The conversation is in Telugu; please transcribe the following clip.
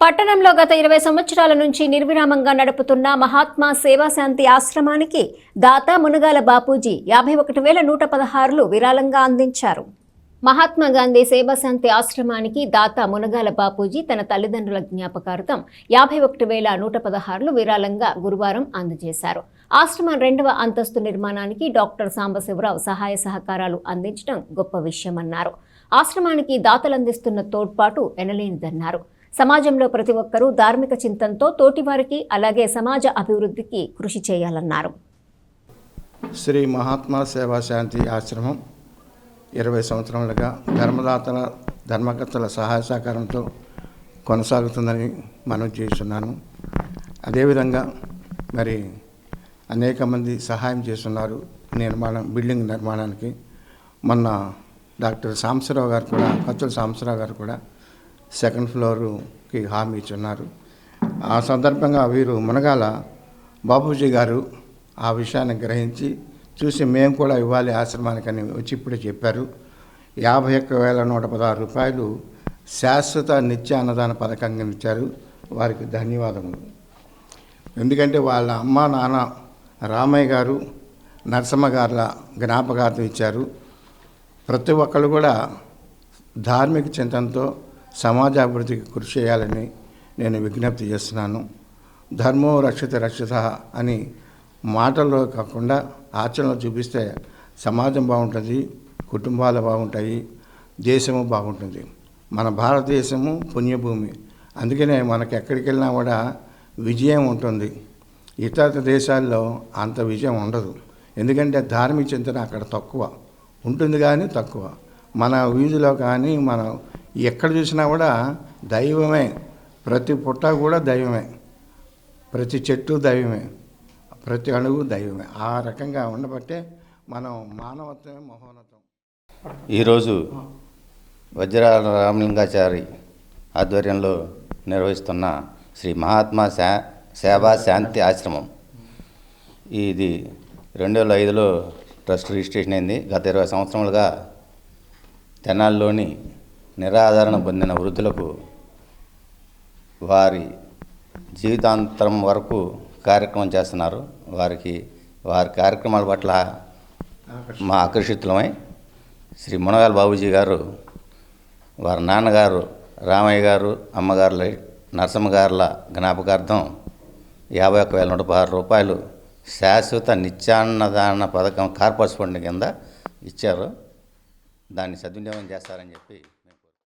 పట్టణంలో గత 20 సంవత్సరాల నుంచి నిర్విరామంగా నడుపుతున్న మహాత్మా సేవాశాంతి ఆశ్రమానికి దాత మునగాల బాపూజీ 51,116 విరాళంగా అందించారు. మహాత్మా గాంధీ సేవాశాంతి ఆశ్రమానికి దాత మునగాల బాపూజీ తన తల్లిదండ్రుల జ్ఞాపకార్థం 51,116 విరాళంగా గురువారం అందజేశారు. ఆశ్రమం 2వ అంతస్తు నిర్మాణానికి డాక్టర్ సాంబశివరావు సహాయ సహకారాలు అందించడం గొప్ప విషయమన్నారు. ఆశ్రమానికి దాతలందిస్తున్న తోడ్పాటు ఎనలేనిదన్నారు. సమాజంలో ప్రతి ఒక్కరూ ధార్మిక చింతనతో తోటివారికి అలాగే సమాజ అభివృద్ధికి కృషి చేయాలన్నారు. శ్రీ మహాత్మా సేవాశాంతి ఆశ్రమం 20 సంవత్సరాలుగా ధర్మకర్తల సహాయ సహకారంతో కొనసాగుతుందని మనం చేస్తున్నాను. అదేవిధంగా మరి అనేక మంది సహాయం చేస్తున్నారు బిల్డింగ్ నిర్మాణానికి. మొన్న డాక్టర్ సాంబశివరావు గారు కూడా కత్తుల సాంబశివరావు గారు కూడా 2nd ఫ్లోర్కి హామీ ఇచ్చున్నారు. ఆ సందర్భంగా వీరు మునగాల బాపూజీ గారు ఆ విషయాన్ని గ్రహించి చూసి మేము కూడా ఇవ్వాలి ఆశ్రమానికని వచ్చి ఇప్పుడే చెప్పారు. 51,116 రూపాయలు శాశ్వత నిత్య అన్నదాన పథకంగా ఇచ్చారు. వారికి ధన్యవాదములు. ఎందుకంటే వాళ్ళ అమ్మ నాన్న రామయ్య గారు నరసమ్మ గారుల జ్ఞాపకార్థం ఇచ్చారు. ప్రతి ఒక్కరు కూడా ధార్మిక చింతనతో సమాజ అభివృద్ధికి కృషి చేయాలని నేను విజ్ఞప్తి చేస్తున్నాను. ధర్మో రక్షిత రక్షిత అని మాటల్లో కాకుండా ఆచరణలో చూపిస్తే సమాజం బాగుంటుంది, కుటుంబాలు బాగుంటాయి, దేశము బాగుంటుంది. మన భారతదేశము పుణ్యభూమి. అందుకనే మనకి ఎక్కడికి వెళ్ళినా కూడా విజయం ఉంటుంది. ఇతర దేశాల్లో అంత విజయం ఉండదు. ఎందుకంటే ధార్మిక చింతన అక్కడ తక్కువ ఉంటుంది, కానీ తక్కువ. మన వీధిలో కానీ మనం ఎక్కడ చూసినా కూడా దైవమే. ప్రతి పుట్ట కూడా దైవమే, ప్రతి చెట్టు దైవమే, ప్రతి అణువు దైవమే. ఆ రకంగా ఉండబట్టే మనం మానవత్వమే మహోన్నతం. ఈరోజు వజ్రాల రామలింగాచారి ఆధ్వర్యంలో నిర్వహిస్తున్న శ్రీ మహాత్మా సేవా శాంతి ఆశ్రమం ఇది 2005లో ట్రస్ట్ రిజిస్ట్రేషన్ అయింది. గత 20 సంవత్సరాలుగా తెనాలిలోని నిరాదరణ పొందిన వృద్ధులకు వారి జీవితాంతరం వరకు కార్యక్రమం చేస్తున్నారు. వారి కార్యక్రమాల పట్ల మా ఆకర్షితులమై శ్రీ మునగాల బాబూజీ గారు వారి నాన్నగారు రామయ్య గారు అమ్మగారు నరసమ్మ గారుల జ్ఞాపకార్థం 51,116 రూపాయలు శాశ్వత నిత్యాన్నదాన పథకం కార్పొరేషన్ ఫండ్ కింద ఇచ్చారు. దాన్ని సద్వినియోగం చేస్తారని చెప్పి